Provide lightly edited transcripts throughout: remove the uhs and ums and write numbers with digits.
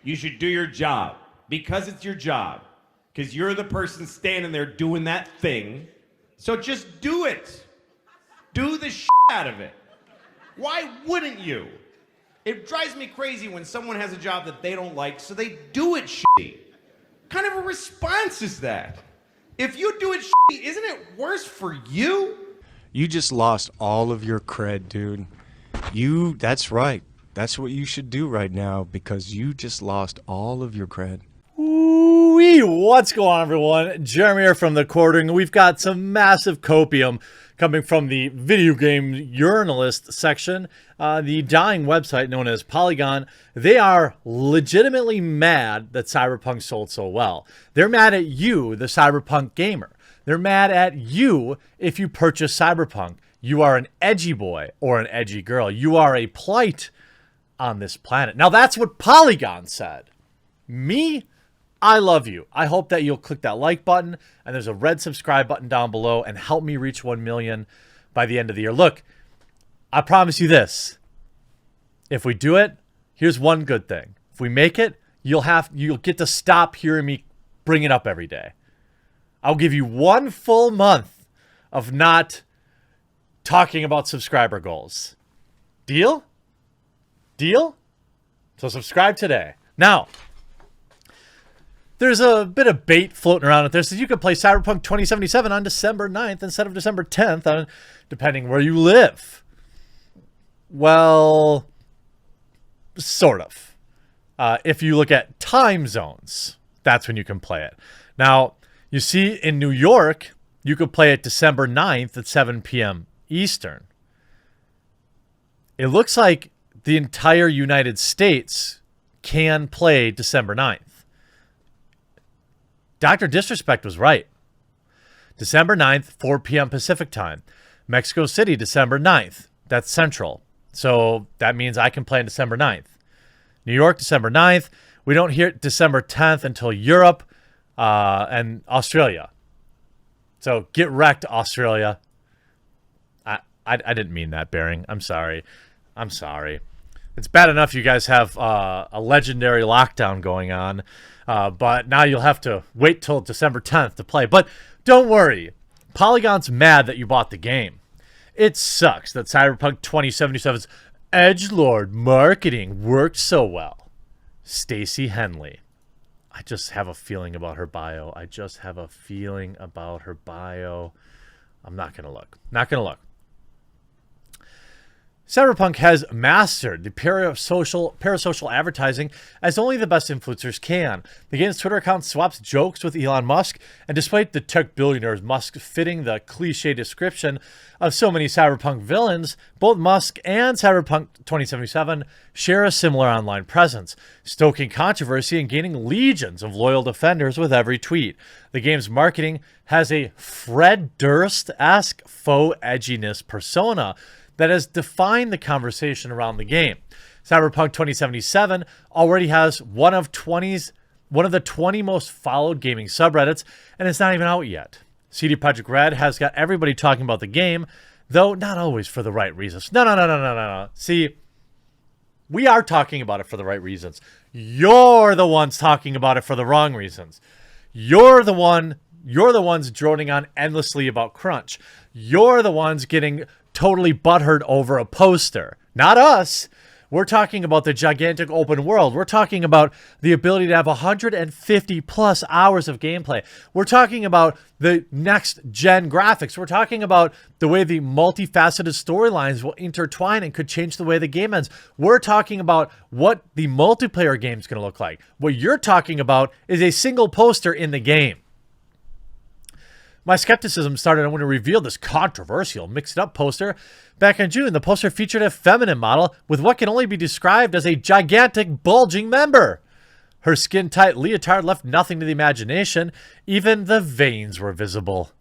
You should do your job because it's your job. Because you're the person standing there doing that thing. So just do it. Do the shit out of it. Why wouldn't you? It drives me crazy when someone has a job that they don't like, so they do it shitty. What kind of a response is that? If you do it shitty, isn't it worse for you? You just lost all of your cred, dude. That's right. That's what you should do right now because you just lost all of your cred. Ooh-wee, what's going on, everyone? Jeremy here from The Quartering. We've got some massive copium coming from the video game journalist section. The dying website known as Polygon. They are legitimately mad that Cyberpunk sold so well. They're mad at you, the Cyberpunk gamer. They're mad at you if you purchase Cyberpunk. You are an edgy boy or an edgy girl. You are a plight on this planet. Now, that's what Polygon said. Me? I love you. I hope that you'll click that like button and there's a red subscribe button down below and help me reach 1 million by the end of the year. Look, I promise you this. If we do it, here's one good thing. If we make it, you'll get to stop hearing me bring it up every day. I'll give you 1 full month of not talking about subscriber goals. Deal? Deal? So subscribe today. Now, there's a bit of bait floating around out there. So you could play Cyberpunk 2077 on December 9th instead of December 10th, depending where you live. Well, sort of. If you look at time zones, that's when you can play it. Now, you see in New York, you could play it December 9th at 7 p.m. Eastern. It looks like the entire United States can play December 9th. Dr. Disrespect was right. December 9th, 4 p.m. Pacific time. Mexico City, December 9th. That's Central. So that means I can play on December 9th. New York, December 9th. We don't hear December 10th until Europe and Australia. So get wrecked, Australia. I didn't mean that, Bearing. I'm sorry. I'm sorry. It's bad enough you guys have a legendary lockdown going on. But now you'll have to wait till December 10th to play. But don't worry. Polygon's mad that you bought the game. It sucks that Cyberpunk 2077's edgelord marketing worked so well. Stacy Henley. I just have a feeling about her bio. I'm not going to look. Not going to look. Cyberpunk has mastered the parasocial advertising as only the best influencers can. The game's Twitter account swaps jokes with Elon Musk, and despite the tech billionaire Musk fitting the cliche description of so many Cyberpunk villains, both Musk and Cyberpunk 2077 share a similar online presence, stoking controversy and gaining legions of loyal defenders with every tweet. The game's marketing has a Fred Durst-esque faux edginess persona that has defined the conversation around the game. Cyberpunk 2077 already has one of the 20 most followed gaming subreddits, and it's not even out yet. CD Projekt Red has got everybody talking about the game, though not always for the right reasons. No. See, we are talking about it for the right reasons. You're the ones talking about it for the wrong reasons. You're the ones droning on endlessly about crunch. You're the ones getting totally butthurt over a poster. Not us. We're talking about the gigantic open world. We're talking about the ability to have 150 plus hours of gameplay. We're talking about the next gen graphics. We're talking about the way the multifaceted storylines will intertwine and could change the way the game ends. We're talking about what the multiplayer game is going to look like. What you're talking about is a single poster in the game. My skepticism started when we revealed this controversial mixed-up poster back in June. The poster featured a feminine model with what can only be described as a gigantic bulging member. Her skin-tight leotard left nothing to the imagination. Even the veins were visible.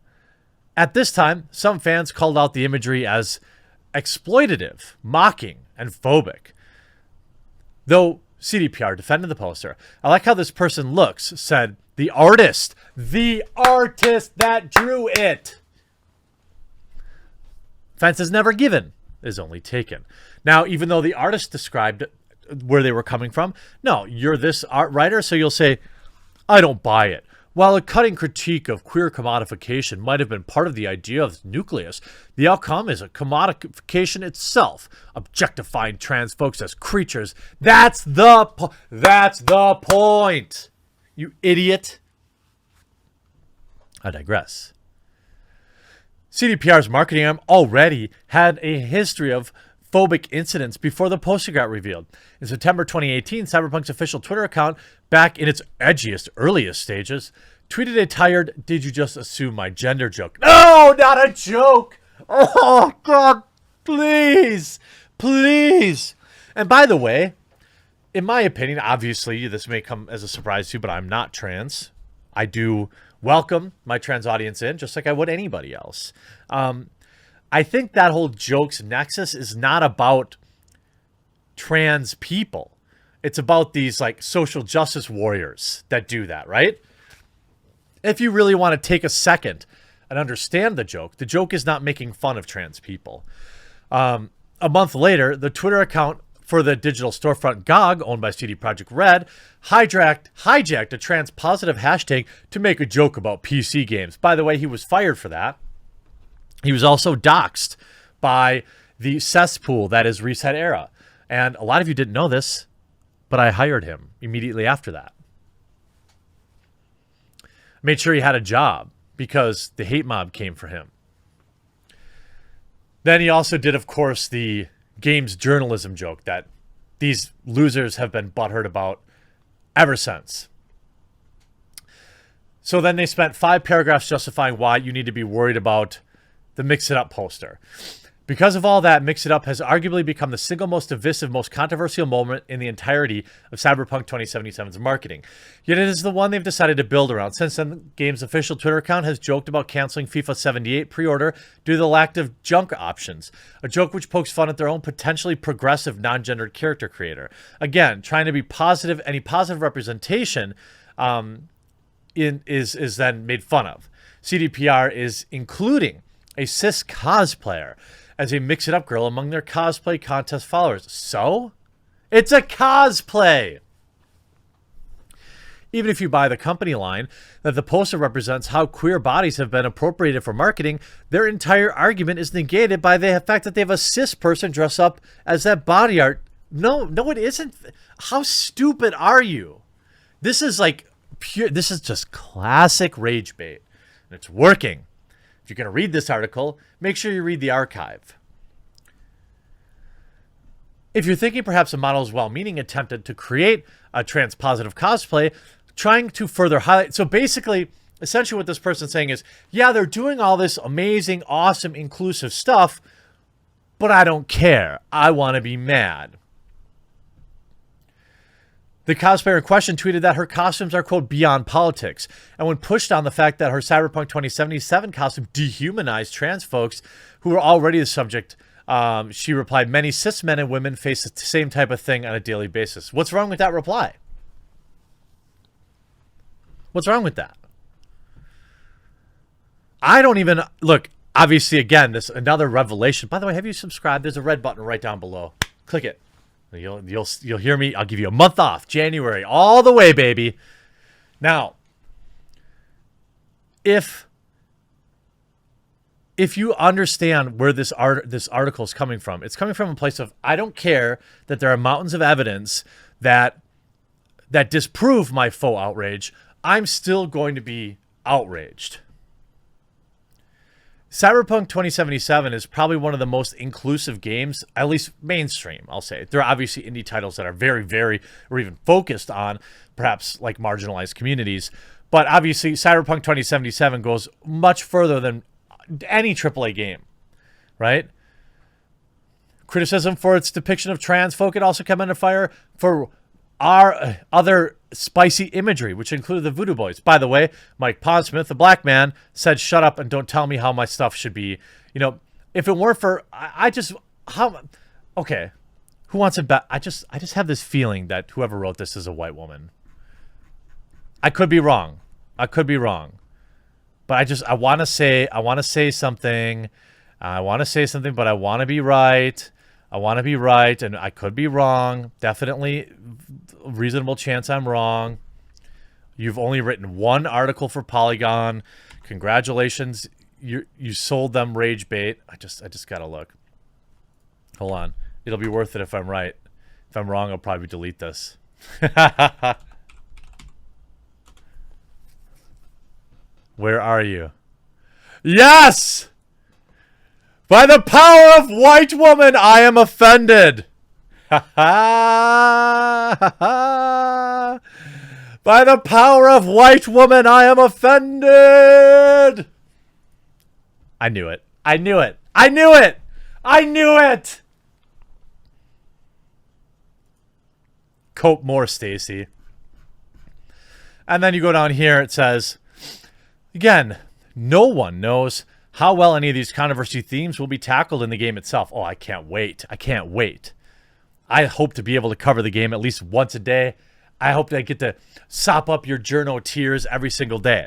At this time, some fans called out the imagery as exploitative, mocking, and phobic. Though CDPR defended the poster. I like how this person looks, said, the artist that drew it. Offense is never given, is only taken. Now, even though the artist described where they were coming from. No, you're this art writer, so you'll say, I don't buy it. While a cutting critique of queer commodification might have been part of the idea of the nucleus, the outcome is a commodification itself, objectifying trans folks as creatures. That's the point, you idiot. I digress. CDPR's marketing arm already had a history of phobic incidents before the poster got revealed. In September 2018, Cyberpunk's official Twitter account, back in its edgiest, earliest stages, tweeted a tired, "Did you just assume my gender" joke. No, not a joke! Oh, God, please, please. And by the way, in my opinion, obviously, this may come as a surprise to you, but I'm not trans. I do welcome my trans audience in, just like I would anybody else. I think that whole jokes nexus is not about trans people. It's about these like social justice warriors that do that, right? If you really want to take a second and understand the joke is not making fun of trans people. A month later, the Twitter account for the digital storefront GOG, owned by CD Projekt Red, hijacked a trans-positive hashtag to make a joke about PC games. By the way, he was fired for that. He was also doxxed by the cesspool that is Reset Era. And a lot of you didn't know this, but I hired him immediately after that. Made sure he had a job because the hate mob came for him. Then he also did, of course, the games journalism joke that these losers have been butthurt about ever since. So then they spent 5 paragraphs justifying why you need to be worried about the Mix It Up poster. Because of all that, Mix It Up has arguably become the single most divisive, most controversial moment in the entirety of Cyberpunk 2077's marketing. Yet it is the one they've decided to build around. Since then, the game's official Twitter account has joked about canceling FIFA 78 pre-order due to the lack of junk options, a joke which pokes fun at their own potentially progressive non-gendered character creator. Again, trying to be positive, any positive representation is then made fun of. CDPR is including a cis cosplayer as a Mix It Up girl among their cosplay contest followers. So, it's a cosplay! Even if you buy the company line that the poster represents how queer bodies have been appropriated for marketing, their entire argument is negated by the fact that they have a cis person dress up as that body art. No, it isn't. How stupid are you? This is like pure, this is just classic rage bait. And it's working. If you're going to read this article, make sure you read the archive. If you're thinking perhaps a model is well-meaning attempted to create a trans-positive cosplay, trying to further highlight... So basically, essentially what this person's saying is, yeah, they're doing all this amazing, awesome, inclusive stuff, but I don't care. I want to be mad. The cosplayer in question tweeted that her costumes are, quote, beyond politics. And when pushed on the fact that her Cyberpunk 2077 costume dehumanized trans folks who were already the subject, she replied, many cis men and women face the same type of thing on a daily basis. What's wrong with that reply? What's wrong with that? I don't even... Look, obviously, again, this another revelation. By the way, have you subscribed? There's a red button right down below. Click it. You'll hear me. I'll give you a month off. January. All the way, baby. Now, if you understand where this article is coming from, it's coming from a place of, I don't care that there are mountains of evidence that disprove my faux outrage. I'm still going to be outraged. Cyberpunk 2077 is probably one of the most inclusive games, at least mainstream, I'll say. There are obviously indie titles that are very, very, or even focused on perhaps like marginalized communities. But obviously Cyberpunk 2077 goes much further than any AAA game, right? Criticism for its depiction of trans folk, it also came under fire for our other spicy imagery, which included the Voodoo Boys. By the way, Mike Pondsmith, the black man, said, shut up and don't tell me how my stuff should be. You know, if it weren't for, okay, who wants it back? I just have this feeling that whoever wrote this is a white woman. I could be wrong. But I want to say something. But I want to be right. I want to be right, and I could be wrong. Definitely a reasonable chance I'm wrong. You've only written one article for Polygon. Congratulations. You sold them rage bait. I just got to look. Hold on. It'll be worth it if I'm right. If I'm wrong, I'll probably delete this. Where are you? Yes! By the power of white woman, I am offended. By the power of white woman, I am offended. I knew it. I knew it. I knew it. I knew it. Cope more, Stacy. And then you go down here, it says, again, no one knows how well any of these controversy themes will be tackled in the game itself. Oh, I can't wait. I can't wait. I hope to be able to cover the game at least once a day. I hope that I get to sop up your journo tears every single day.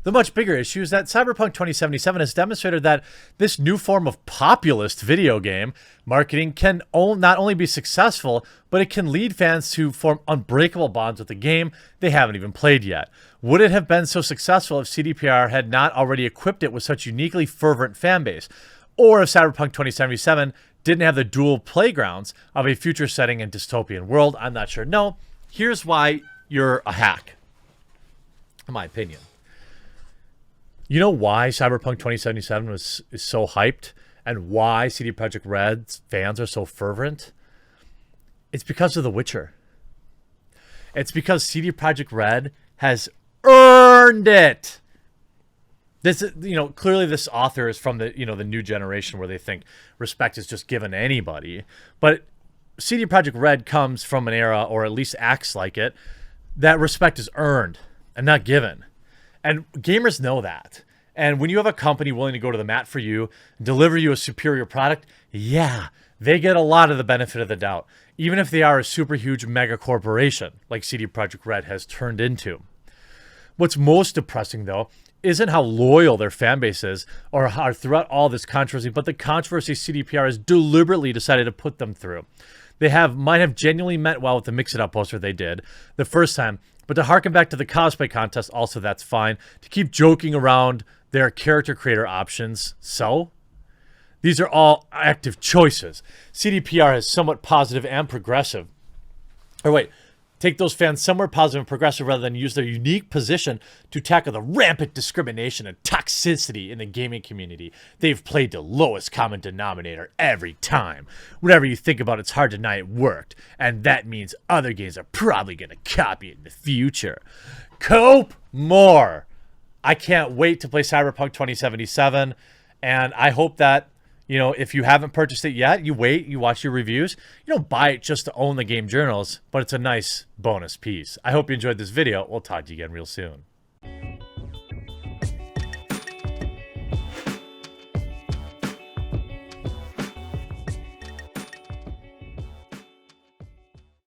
The much bigger issue is that Cyberpunk 2077 has demonstrated that this new form of populist video game marketing can not only be successful, but it can lead fans to form unbreakable bonds with the game they haven't even played yet. Would it have been so successful if CDPR had not already equipped it with such uniquely fervent fan base? Or if Cyberpunk 2077 didn't have the dual playgrounds of a future setting and dystopian world? I'm not sure. No, here's why you're a hack, in my opinion. You know why Cyberpunk 2077 is so hyped and why CD Projekt Red's fans are so fervent? It's because of The Witcher. It's because CD Projekt Red has earned it. This, clearly this author is from the new generation where they think respect is just given to anybody. But CD Projekt Red comes from an era, or at least acts like it, that respect is earned and not given. And gamers know that. And when you have a company willing to go to the mat for you, deliver you a superior product, yeah, they get a lot of the benefit of the doubt, even if they are a super huge mega corporation like CD Projekt Red has turned into. What's most depressing, though, isn't how loyal their fan base is or how throughout all this controversy, but the controversy CDPR has deliberately decided to put them through. They might have genuinely meant well with the Mix It Up poster they did the first time, but to harken back to the cosplay contest, also that's fine. To keep joking around their character creator options, so? These are all active choices. CDPR is somewhat positive and progressive. Or wait, take those fans somewhere positive and progressive rather than use their unique position to tackle the rampant discrimination and toxicity in the gaming community. They've played the lowest common denominator every time. Whatever you think about, it's hard to deny it worked. And that means other games are probably going to copy it in the future. Cope more. I can't wait to play Cyberpunk 2077. And I hope that, if you haven't purchased it yet, you wait, you watch your reviews. You don't buy it just to own the game journals, but it's a nice bonus piece. I hope you enjoyed this video. We'll talk to you again real soon.